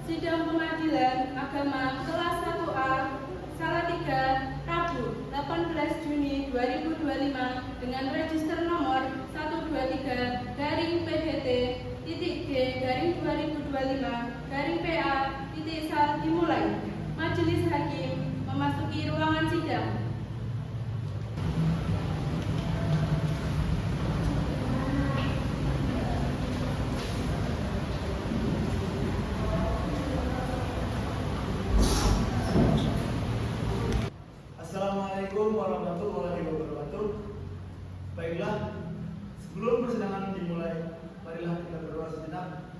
Sidang Pengadilan Agama kelas 1A Salatiga, Rabu 18 Juni 2025 dengan register nomor 123-G-2025-PA-sal dimulai. Majelis Hakim memasuki ruangan sidang. Assalamualaikum warahmatullahi wabarakatuh. Baiklah, sebelum persidangan dimulai, marilah kita berdoa sejenak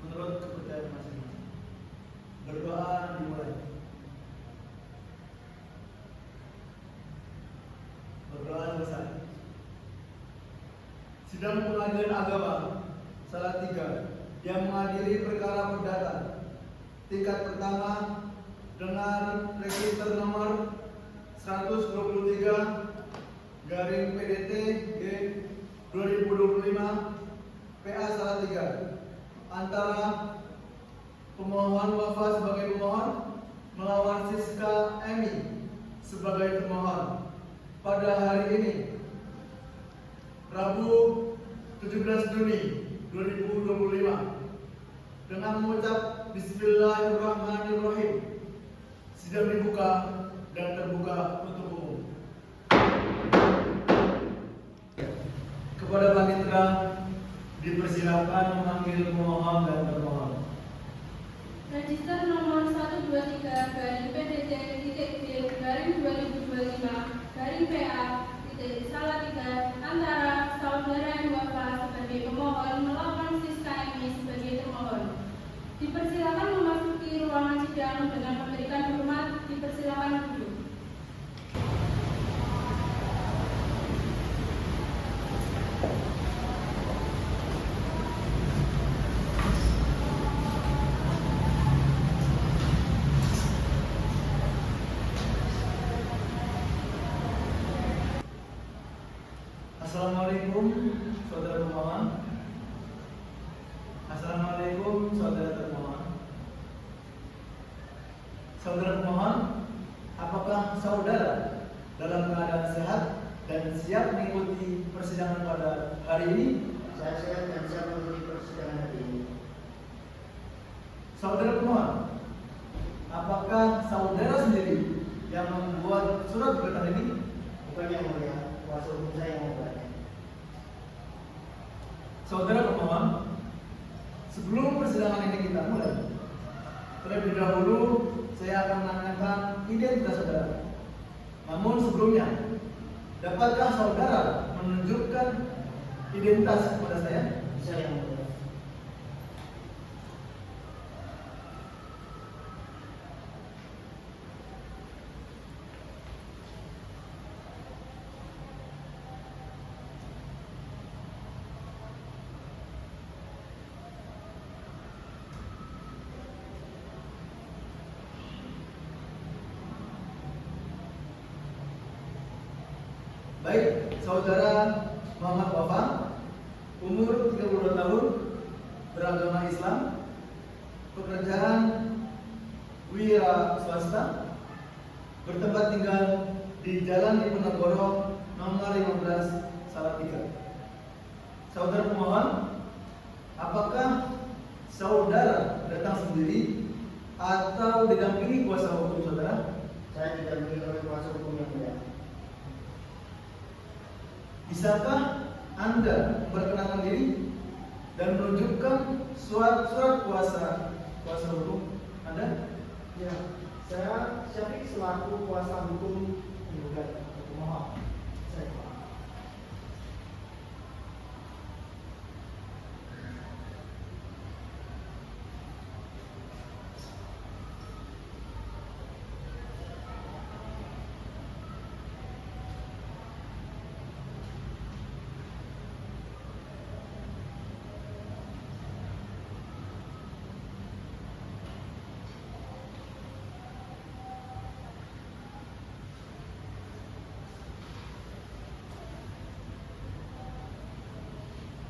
menurut kepercayaan masing-masing. Berdoa dimulai. Berdoa selesai. Sidang Pengadilan Agama Salatiga yang mengadili perkara perdata tingkat pertama dengan register nomor 123-PDT-G-2025 PA Salatiga antara pemohon Wafa sebagai pemohon melawan Siska Emi sebagai termohon pada hari ini Rabu 17 Juni 2025 dengan mengucap Bismillahirrahmanirrahim. Sidang dibuka dan terbuka untuk umum. Kepada panitera dipersilakan memanggil pemohon dan termohon. Register nomor 123-PDT-G-2025-PA-Salatiga antara saudara Wafa sebagai pemohon melawan Siska Emi sebagai termohon. Dipersilakan memasuki ruangan sidang dengan memberikan hormat. Dipersilakan duduk. Assalamualaikum saudara pemohon. Assalamualaikum saudara termohon. Saudara pemohon, apakah saudara dalam keadaan sehat dan siap mengikuti persidangan pada hari ini? Saya sehat dan siap mengikuti persidangan hari ini. Saudara pemohon, apakah saudara sendiri yang membuat surat gugatan ini? Bukan yang mulia, kuasa hukum saya yang membuatnya. Saudara pemohon, sebelum persidangan ini kita mulai, terlebih dahulu saya akan menanyakan identitas saudara. Namun sebelumnya, dapatkah saudara menunjukkan identitas kepada saya? Bisa yang mulia. Baik, saudara Muhammad Wafa, umur 32 tahun, beragama Islam, pekerjaan wira swasta, bertempat tinggal di Jalan Diponegoro nomor 15 Salatiga. Saudara pemohon, apakah saudara datang sendiri atau didampingi kuasa hukum saudara? Saya didampingi oleh kuasa hukum yang mulia. Bisakah Anda memperkenalkan diri dan menunjukkan surat kuasa hukum Anda? Ya, saya Syafiq selaku kuasa hukum penggugat atau pemohon. Saya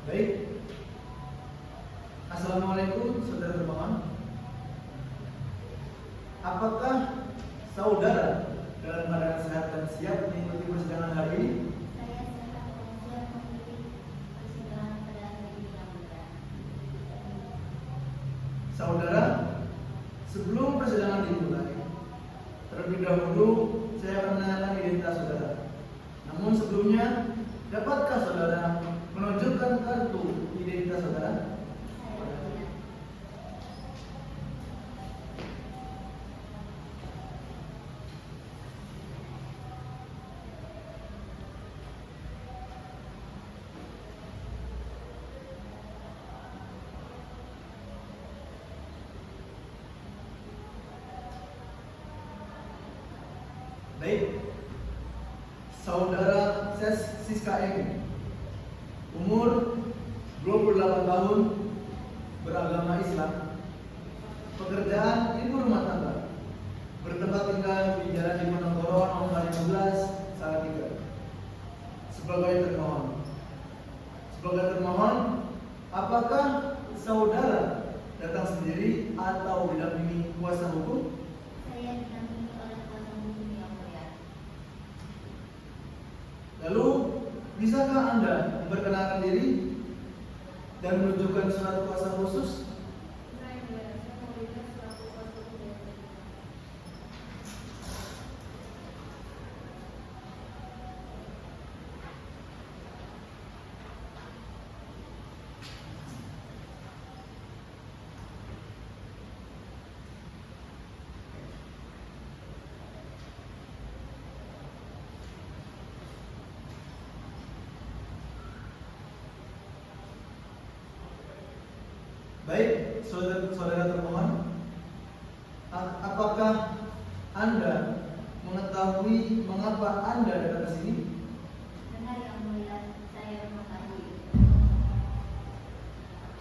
Baik. Assalamualaikum saudara termohon. apakah saudara dalam keadaan sehat dan siap mengikuti persidangan hari ini? Saya sehat dan siap mengikuti persidangan pada hari ini yang mulia. Saudara, sebelum persidangan dimulai, terlebih dahulu saya akan menanyakan identitas saudara. Namun sebelumnya, dapatkah saudara menunjukkan kartu identitas saudara? Saya tidak. Baik, saudara Siska M, umur 28 tahun, beragama Islam, pekerjaan ibu rumah tangga, bertempat tinggal di Jalan Diponegoro nomor 15 Salatiga. Sebagai termohon, apakah saudara datang sendiri atau didampingi kuasa hukum? Saya didampingi oleh kuasa hukum yang mulia. Lalu, bisakah Anda memperkenalkan diri dan menunjukkan surat kuasa khusus? Saya memberikan selaku kuasa hukum. Baik, saudara termohon, apakah Anda mengetahui mengapa Anda datang ke sini? Benar yang mulia, saya mengetahui.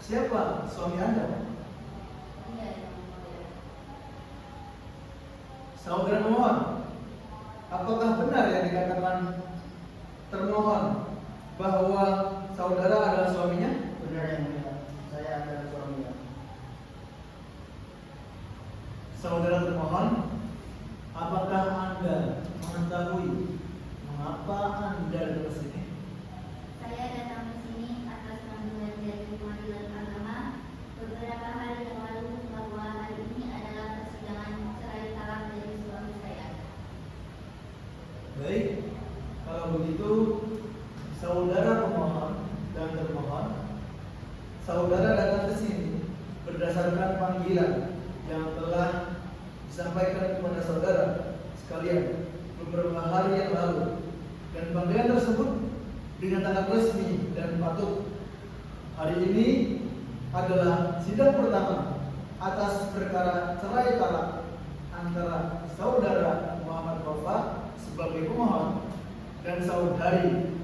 Siapa suami Anda? Iya yang mulia. Saudara termohon, apakah benar yang dikatakan termohon bahwa saudara adalah suaminya? Benar yang mulia. Saya adalah suaminya. Saudara termohon, apakah Anda mengetahui mengapa Anda datang ke sini? Saya datang ke sini atas panggilan dari Pengadilan Agama beberapa hari yang lalu bahwa hari ini adalah persidangan cerai talak dari suami saya. Baik, kalau begitu saudara pemohon dan termohon, saudara datang ke sini berdasarkan panggilan yang telah disampaikan kepada saudara sekalian beberapa hari yang lalu, dan panggilan tersebut dinyatakan resmi dan patut. Hari ini adalah sidang pertama atas perkara cerai talak antara saudara Muhammad Rofa sebagai pemohon dan saudari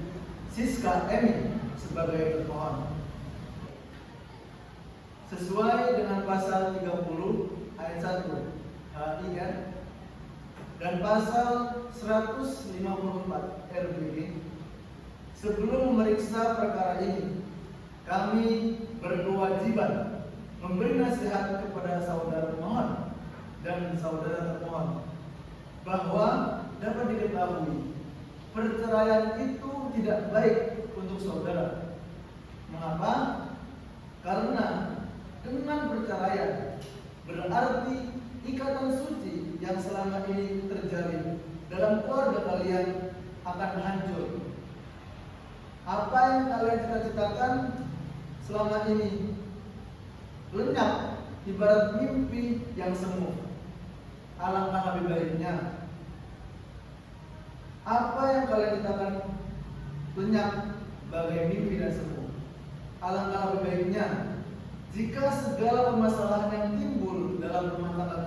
Siska Emi sebagai termohon. Sesuai dengan pasal 30 ayat 1 HI dan pasal 154 RBG, sebelum memeriksa perkara ini, kami berkewajiban memberi nasihat kepada saudara pemohon dan saudara termohon bahwa dapat diketahui perceraian itu tidak baik untuk saudara. Mengapa? Karena dengan perceraian berarti ikatan suci yang selama ini terjalin dalam keluarga kalian akan hancur. Apa yang kalian cita-citakan selama ini lenyap ibarat mimpi yang semu. Alangkah lebih baiknya apa yang kalian citakan lenyap bagai mimpi dan semu. Alangkah lebih baiknya jika segala permasalahan yang timbul dalam rumah tangga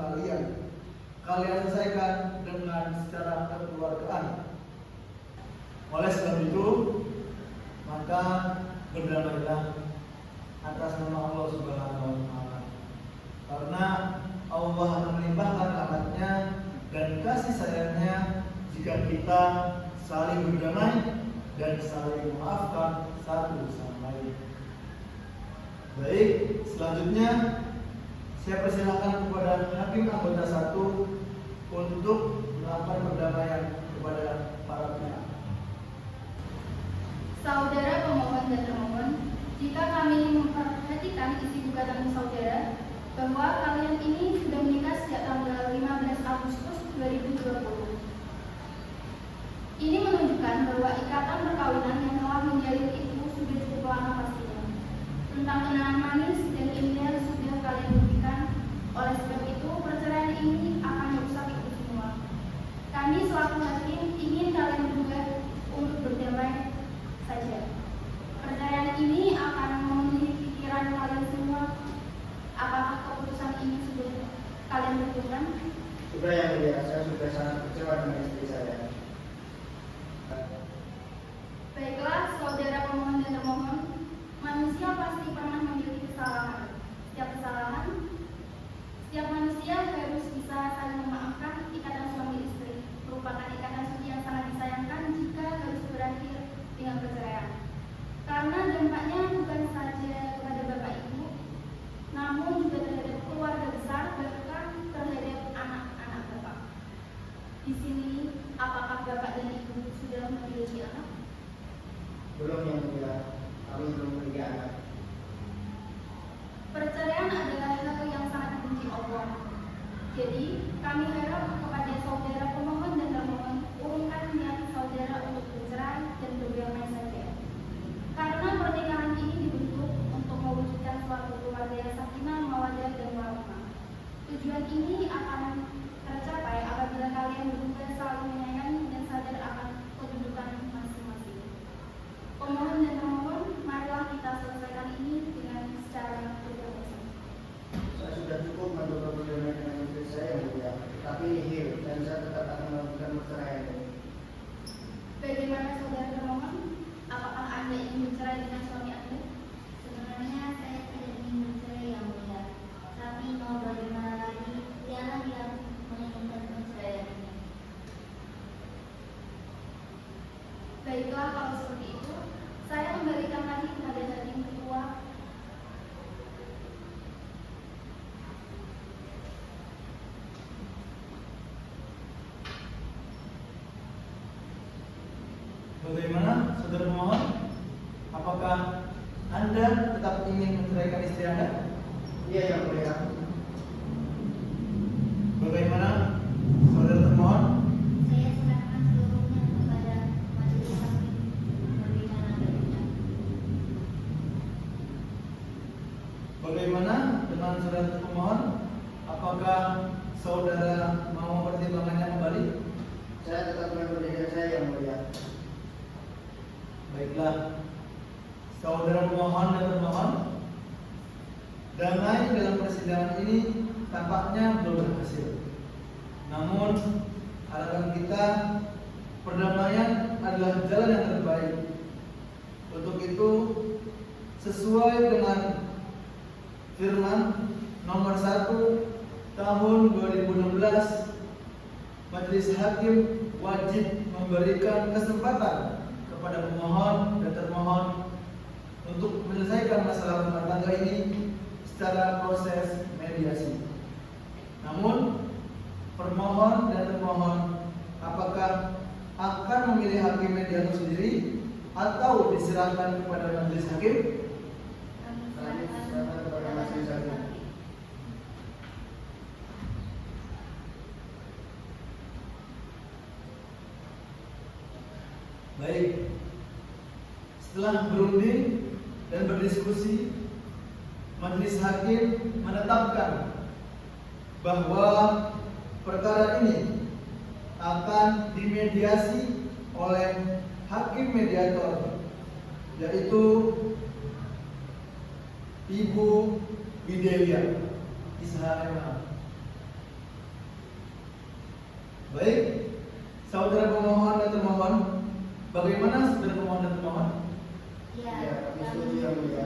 kalian selesaikan dengan secara kekeluargaan. Oleh sebab itu, maka berdamailah atas nama Allah Subhanahu wa Ta'ala, karena Allah akan melimpahkan rahmat-Nya dan kasih sayang-Nya jika kita saling berdamai dan saling memaafkan satu sama lain. Baik, selanjutnya Saya persilakan kepada hakim anggota 1 untuk melakukan perdamaian kepada para pihak. Saudara pemohon dan termohon, jika kami memperhatikan isi gugatan saudara bahwa kalian ini sudah menikah sejak tanggal 15 Agustus 2020. Ini menunjukkan bahwa ikatan perkawinan yang telah menjalin itu sudah cukup lama pastinya. Tentang kenangan manis dan indah sudah kalian buktikan. Oleh sebab itu, perceraian ini akan merusak itu semua. Kami selaku hakim ingin kalian berdua untuk berdamai saja. Perceraian ini akan memenuhi pikiran kalian semua. Apakah keputusan ini sudah kalian tentukan? Sudah yang mulia, saya sudah sangat kecewa dengan istri saya. Baiklah, saudara pemohon dan termohon, manusia pasti pernah memiliki kesalahan. Setiap manusia harus bisa saling memaafkan. Ikatan suami istri merupakan ikatan suci yang sangat disayangkan jika harus berakhir dengan perceraian. Karena dampaknya bukan saja kepada bapak ibu, namun juga terhadap keluarga besar, bahkan terhadap anak-anak bapak. Di sini, apakah bapak dan ibu sudah memiliki anak? Belum yang mulia, kami belum memiliki anak. Perceraian adalah hal yang sangat dibenci Allah. Jadi, kami harap kepada saudara pemohon dan termohon urungkan niat saudara untuk bercerai dan berdamai saja. Karena pernikahan ini dibentuk untuk mewujudkan suatu keluarga yang sakinah, mawaddah dan warahmah. Tujuan ini akan tercapai apabila kalian berdua saling menyayangi dan sadar akan kedudukan masing-masing. Pemohon dan termohon, marilah kita selesaikan ini dengan secara berbahasa. Saya sudah cukup mencoba berdamai dengan istri saya yang mulia, tapi nihil dan saya tetap akan melakukan perceraian ini. Bagaimana saudara termohon? Apakah Anda ingin bercerai dengan suami Anda? Sebenarnya saya tidak ingin bercerai yang mulia, tapi mau bagaimana lagi, dialah yang menginginkan perceraian ini. Baiklah, kalau seperti itu, saya kembalikan lagi kepada hakim ketua. Bagaimana, saudara pemohon? Apakah Anda tetap ingin menceraikan istri Anda? Iya yang mulia. Bagaimana, saudara termohon? Saya serahkan seluruhnya kepada majelis hakim bagaimana baiknya. Bagaimana dengan saudara pemohon? Apakah saudara mau mempertimbangkannya kembali? Saya tetap dengan pendirian saya yang mulia. Baiklah, saudara pemohon dan termohon, damai dalam persidangan ini tampaknya belum berhasil. Namun, harapan kita perdamaian adalah jalan yang terbaik. Untuk itu, sesuai dengan firman nomor 1 tahun 2016, Majelis Hakim wajib memberikan kesempatan kepada pemohon dan termohon untuk menyelesaikan masalah rumah tangga ini secara proses mediasi. Namun, permohon dan termohon apakah akan memilih hakim mediator sendiri atau diserahkan kepada majelis hakim? Kami Kami serahkan serahkan kepada majelis hakim. Baik, setelah berunding dan berdiskusi, majelis hakim menetapkan bahwa perkara ini akan dimediasi oleh hakim mediator, yaitu Ibu Widelia Isha. Baik, saudara pemohon dan termohon, bagaimana saudara pemohon dan termohon? Ya, Ya, kami setuju yang mulia.